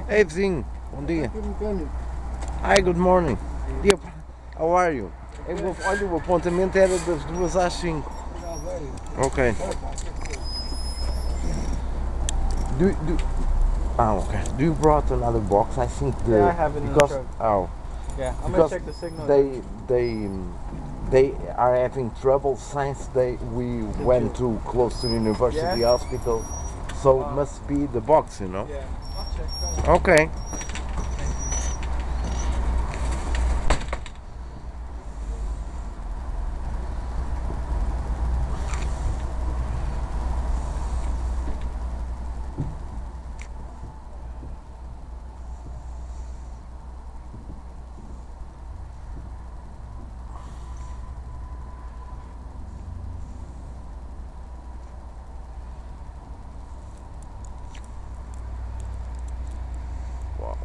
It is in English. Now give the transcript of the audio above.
Hey vizinho, bom dia. Aqui mecânico. Hi, good morning. Dia, how are you? Olha, o apontamento era das 2 às 5. Já veio. Ok. Do, okay. Do you brought another box? I think Yeah, I have it in the because truck. oh Yeah, I'm because gonna check the signal. they are having trouble since we went too close to the university hospital, so it must be the box, you know. Yeah, I'll check. Don't worry. Okay. Wow.